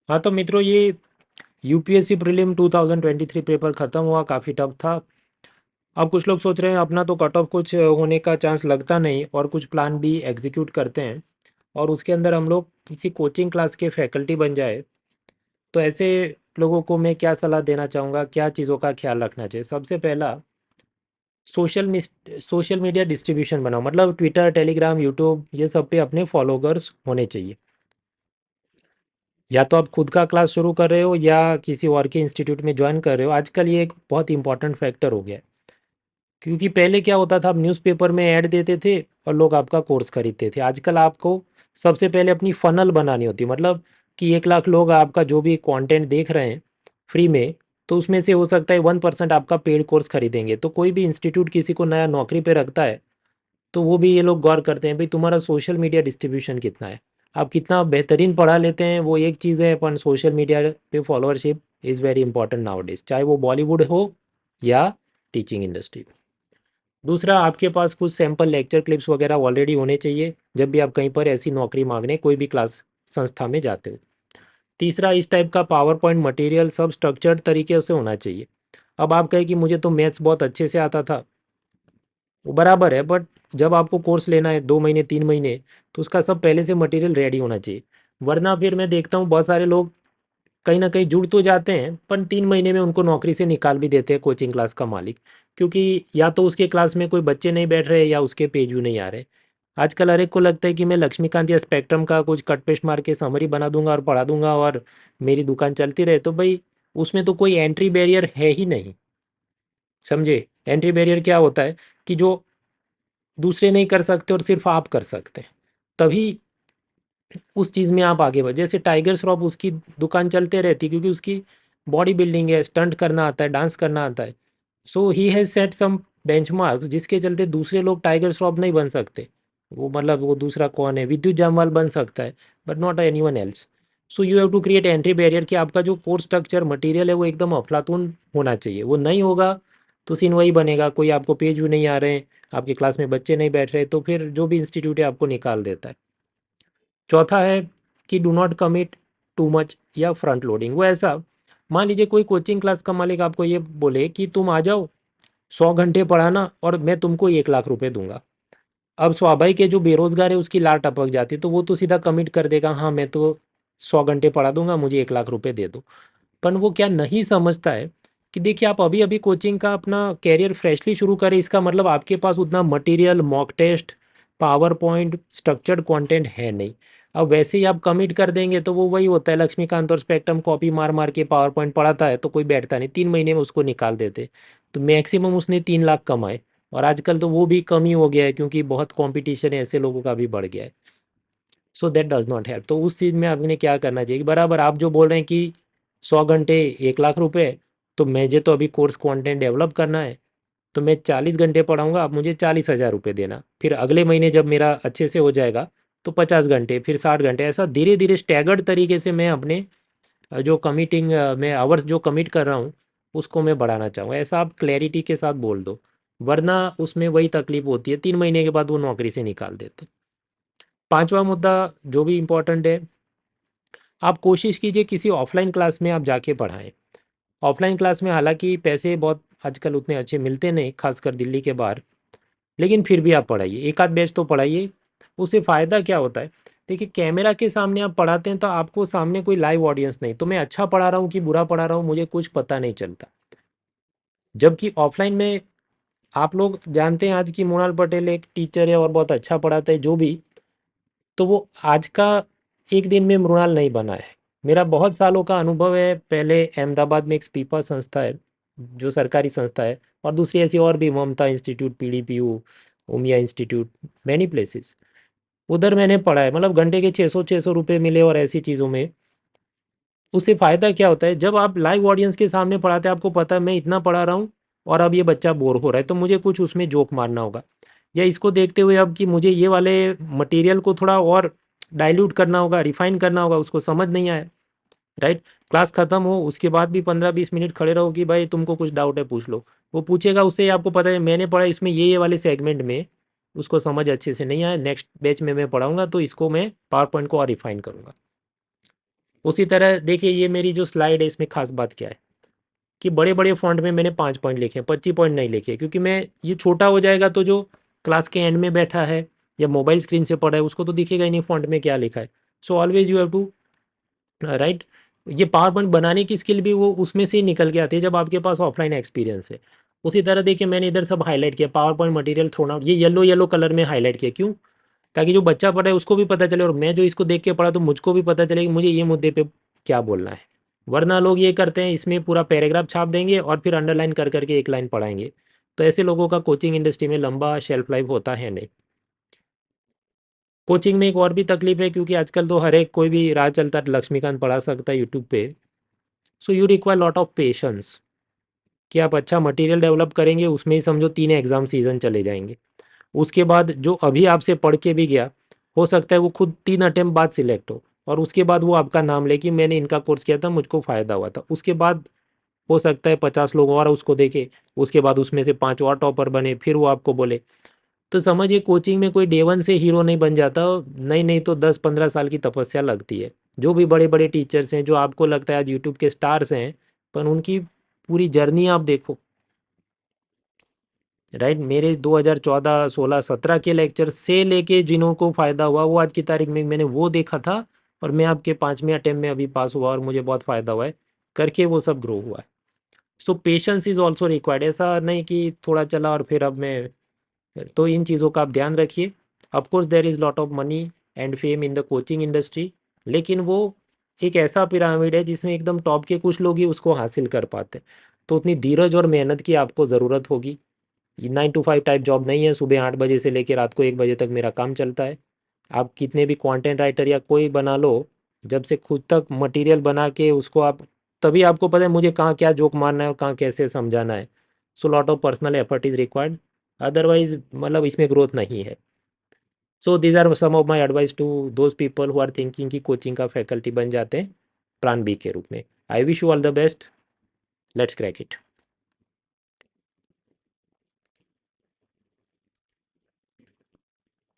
हाँ तो मित्रों, ये यूपीएससी प्रीलिम 2023 पेपर ख़त्म हुआ, काफ़ी टफ था। अब कुछ लोग सोच रहे हैं अपना तो कट ऑफ कुछ होने का चांस लगता नहीं, और कुछ प्लान भी एग्जीक्यूट करते हैं और उसके अंदर हम लोग किसी कोचिंग क्लास के फैकल्टी बन जाए। तो ऐसे लोगों को मैं क्या सलाह देना चाहूँगा, क्या चीज़ों का ख्याल रखना चाहिए? सबसे पहला, सोशल मीडिया डिस्ट्रीब्यूशन बनाओ, मतलब ट्विटर, टेलीग्राम, यूट्यूब, ये सब पे अपने फॉलोअर्स होने चाहिए। या तो आप खुद का क्लास शुरू कर रहे हो या किसी और के इंस्टीट्यूट में ज्वाइन कर रहे हो, आजकल ये एक बहुत इंपॉर्टेंट फैक्टर हो गया है। क्योंकि पहले क्या होता था, आप न्यूज़पेपर में ऐड देते थे और लोग आपका कोर्स खरीदते थे। आजकल आपको सबसे पहले अपनी फनल बनानी होती है, मतलब कि 1 लाख लोग आपका जो भी कंटेंट देख रहे हैं फ्री में, तो उसमें से हो सकता है 1% आपका पेड कोर्स खरीदेंगे। तो कोई भी इंस्टीट्यूट किसी को नया नौकरी पे रखता है तो वो भी ये लोग गौर करते हैं भाई तुम्हारा सोशल मीडिया डिस्ट्रीब्यूशन कितना है, आप कितना बेहतरीन पढ़ा लेते हैं, वो एक चीज़ है, अपन सोशल मीडिया पे followership is very important now days, चाहे वो बॉलीवुड हो या टीचिंग इंडस्ट्री। दूसरा, आपके पास कुछ सैम्पल लेक्चर क्लिप्स वगैरह ऑलरेडी होने चाहिए जब भी आप कहीं पर ऐसी नौकरी मांगने कोई भी क्लास संस्था में जाते हो। तीसरा, इस टाइप का पावर पॉइंट मटेरियल सब स्ट्रक्चर्ड तरीके से होना चाहिए। अब आप कहें कि मुझे तो मैथ्स बहुत अच्छे से आता था, वो बराबर है, बट जब आपको कोर्स लेना है 2 महीने 3 महीने, तो उसका सब पहले से मटेरियल रेडी होना चाहिए। वरना फिर मैं देखता हूँ बहुत सारे लोग कहीं ना कहीं जुड़ तो जाते हैं, पर 3 महीने में उनको नौकरी से निकाल भी देते हैं कोचिंग क्लास का मालिक। क्योंकि या तो उसके क्लास में कोई बच्चे नहीं बैठ रहे या उसके पेज व्यू नहीं आ रहे। आजकल हर एक को लगता है कि मैं लक्ष्मीकांत या स्पेक्ट्रम का कुछ कट पेस्ट मार के समरी बना दूंगा और पढ़ा दूंगा और मेरी दुकान चलती रहे। तो भाई उसमें तो कोई एंट्री बैरियर है ही नहीं। समझे? एंट्री बैरियर क्या होता है कि जो दूसरे नहीं कर सकते और सिर्फ आप कर सकते हैं, तभी उस चीज़ में आप आगे बढ़। जैसे टाइगर श्रॉफ, उसकी दुकान चलते रहती क्योंकि उसकी बॉडी बिल्डिंग है, स्टंट करना आता है, डांस करना आता है। So he has set some benchmarks जिसके चलते दूसरे लोग टाइगर श्रॉफ नहीं बन सकते। वो मतलब वो दूसरा कौन है, विद्युत जामवाल बन सकता है, but not anyone else. So you have to create entry barrier कि आपका जो कोर्स स्ट्रक्चर मटेरियल है वो एकदम अफलातून होना चाहिए। वो नहीं होगा तो सीन वही बनेगा, कोई आपको पेज भी नहीं आ रहे हैं, आपकी क्लास में बच्चे नहीं बैठ रहे, तो फिर जो भी इंस्टीट्यूट है आपको निकाल देता है। चौथा है कि do not commit too much या फ्रंट लोडिंग। वो ऐसा, मान लीजिए कोई कोचिंग क्लास का मालिक आपको ये बोले कि तुम आ जाओ 100 घंटे पढ़ाना और मैं तुमको 1 लाख रुपए दूंगा। अब स्वाभाविक है जो बेरोजगार है उसकी लार टपक जाती है, तो वो तो सीधा कमिट कर देगा, हाँ मैं तो 100 घंटे पढ़ा दूंगा, मुझे 1 लाख रुपए दे दो। पर वो क्या नहीं समझता है कि देखिए, आप अभी अभी कोचिंग का अपना कैरियर फ्रेशली शुरू करें, इसका मतलब आपके पास उतना material, mock test, PowerPoint, structured content है नहीं। अब वैसे ही आप कमिट कर देंगे तो वो वही होता है, लक्ष्मीकांत और स्पेक्ट्रम कॉपी मार मार के पावर पॉइंट पढ़ाता है तो कोई बैठता नहीं, 3 महीने में उसको निकाल देते। तो मैक्सिमम उसने 3 लाख कमाए, और आजकल तो वो भी कम ही हो गया है क्योंकि बहुत कंपटीशन है, ऐसे लोगों का भी बढ़ गया है। So that does not help. तो उस चीज़ में आपने क्या करना चाहिए कि बराबर आप जो बोल रहे हैं कि 100 घंटे 1 लाख रुपए, तो मुझे तो अभी कोर्स कंटेंट डेवलप करना है, तो मैं 40 घंटे पढ़ाऊंगा, आप मुझे 40,000 रुपये देना। फिर अगले महीने जब मेरा अच्छे से हो जाएगा तो 50 घंटे, फिर 60 घंटे, ऐसा धीरे धीरे स्टैगर्ड तरीके से मैं अपने जो कमिटिंग मैं आवर्स जो कमिट कर रहा हूँ उसको मैं बढ़ाना चाहूँगा। ऐसा आप क्लैरिटी के साथ बोल दो, वरना उसमें वही तकलीफ होती है, 3 महीने के बाद वो नौकरी से निकाल देते। पांचवा मुद्दा जो भी इम्पोर्टेंट है, आप कोशिश कीजिए किसी ऑफलाइन क्लास में आप जाके पढ़ाएं। ऑफलाइन क्लास में हालांकि पैसे बहुत आजकल उतने अच्छे मिलते नहीं, खासकर दिल्ली के बाहर, लेकिन फिर भी आप पढ़ाइए, एक आध बैच तो पढ़ाइए। उससे फ़ायदा क्या होता है, देखिए कैमरा के सामने आप पढ़ाते हैं तो आपको सामने कोई लाइव ऑडियंस नहीं, तो मैं अच्छा पढ़ा रहा हूँ कि बुरा पढ़ा रहा हूँ मुझे कुछ पता नहीं चलता। जबकि ऑफलाइन में आप लोग जानते हैं आज की मोनाल पटेल एक टीचर है और बहुत अच्छा पढ़ाता है जो भी, तो वो आज का एक दिन में मृणाल नहीं बना है। मेरा बहुत सालों का अनुभव है, पहले अहमदाबाद में एक स्पीपा संस्था है जो सरकारी संस्था है, और दूसरी ऐसी और भी, Mamta institute, PDPU, Umiya institute, many places, उधर मैंने पढ़ा है। मतलब घंटे के 600 रुपये मिले और ऐसी चीज़ों में। उससे फ़ायदा क्या होता है, जब आप लाइव ऑडियंस के सामने पढ़ाते हैं आपको पता है मैं इतना पढ़ा रहा हूँ और अब ये बच्चा बोर हो रहा है तो मुझे कुछ उसमें जोक मारना होगा, या इसको देखते हुए अब कि मुझे ये वाले मटेरियल को थोड़ा और डाइल्यूट करना होगा, रिफाइन करना होगा, उसको समझ नहीं आया, राइट। क्लास खत्म हो उसके बाद भी 15-20 मिनट खड़े रहो कि भाई तुमको कुछ डाउट है पूछ लो, वो पूछेगा, उससे आपको पता है मैंने पढ़ा इसमें ये वाले सेगमेंट में उसको समझ अच्छे से नहीं आया, नेक्स्ट बैच में मैं पढ़ाऊंगा तो इसको मैं पावर पॉइंट को और रिफाइन करूंगा। उसी तरह देखिए, ये मेरी जो स्लाइड है इसमें खास बात क्या है कि बड़े बड़े फॉन्ट में मैंने 5 पॉइंट लिखे हैं, 25 पॉइंट नहीं लिखे, क्योंकि मैं ये छोटा हो जाएगा तो जो क्लास के एंड में बैठा है या मोबाइल स्क्रीन से पढ़ा है उसको तो दिखेगा ही नहीं फॉन्ट में क्या लिखा है। So always you have to write. ये पावर पॉइंट बनाने की स्किल भी वो उसमें से ही निकल के आती है जब आपके पास ऑफलाइन एक्सपीरियंस है। उसी तरह देखिए, मैंने इधर सब हाईलाइट किया, पावर पॉइंट मटेरियल थोड़ा ये येलो येलो कलर में हाईलाइट किया, क्यों? ताकि जो बच्चा पढ़ा है उसको भी पता चले, और मैं जो इसको देख के पढ़ा तो मुझको भी पता चले कि मुझे ये मुद्दे पे क्या बोलना है। वरना लोग ये करते हैं, इसमें पूरा पैराग्राफ छाप देंगे और फिर अंडरलाइन कर करके एक लाइन पढ़ाएंगे। तो ऐसे लोगों का कोचिंग इंडस्ट्री में लंबा शेल्फ लाइफ होता है नहीं। कोचिंग में एक और भी तकलीफ है, क्योंकि आजकल तो हर एक कोई भी राह चलता है लक्ष्मीकांत पढ़ा सकता है यूट्यूब पे। So you require lot of patience कि आप अच्छा मटेरियल डेवलप करेंगे, उसमें ही समझो 3 एग्ज़ाम सीज़न चले जाएंगे। उसके बाद जो अभी आपसे पढ़ के भी गया, हो सकता है वो खुद 3 अटेम्प्ट बाद सिलेक्ट हो, और उसके बाद वो आपका नाम ले कि मैंने इनका कोर्स किया था, मुझको फ़ायदा हुआ था। उसके बाद हो सकता है 50 लोग और उसको देखे, उसके बाद उसमें से 5 और टॉपर बने, फिर वो आपको बोले। तो समझिए, कोचिंग में कोई डे वन से हीरो नहीं बन जाता। नहीं नहीं तो 10-15 साल की तपस्या लगती है। जो भी बड़े बड़े टीचर्स हैं जो आपको लगता है आज यूट्यूब के स्टार्स हैं, पर उनकी पूरी जर्नी आप देखो। राइट, मेरे 2014 16 17 के लेक्चर से लेके जिन्हों को फ़ायदा हुआ वो आज की तारीख में मैंने वो देखा था, और मैं आपके 5वें अटेम्प्ट में अभी पास हुआ और मुझे बहुत फ़ायदा हुआ है करके, वो सब ग्रो हुआ है। सो पेशेंस इज़ ऑल्सो रिक्वायर्ड। ऐसा नहीं कि थोड़ा चला और फिर अब मैं, तो इन चीज़ों का आप ध्यान रखिए। Of course there is lot of money and fame in the coaching industry, लेकिन वो एक ऐसा पिरामिड है जिसमें एकदम टॉप के कुछ लोग ही उसको हासिल कर पाते हैं। तो उतनी धीरज और मेहनत की आपको ज़रूरत होगी। 9 to 5 टाइप जॉब नहीं है, सुबह 8 बजे से लेकर रात को 1 बजे तक मेरा काम चलता है। आप कितने भी कंटेंट राइटर या कोई बना लो, जब से खुद तक मटेरियल बना के उसको आप, तभी आपको पता है मुझे कहाँ क्या जोक मारना है और कहाँ कैसे समझाना है। So lot of personal effort is required, otherwise मतलब इसमें ग्रोथ नहीं है। So these are some of my advice to those people who are thinking कि कोचिंग का फैकल्टी बन जाते हैं प्लान बी के रूप में। I wish you all the best, let's crack it.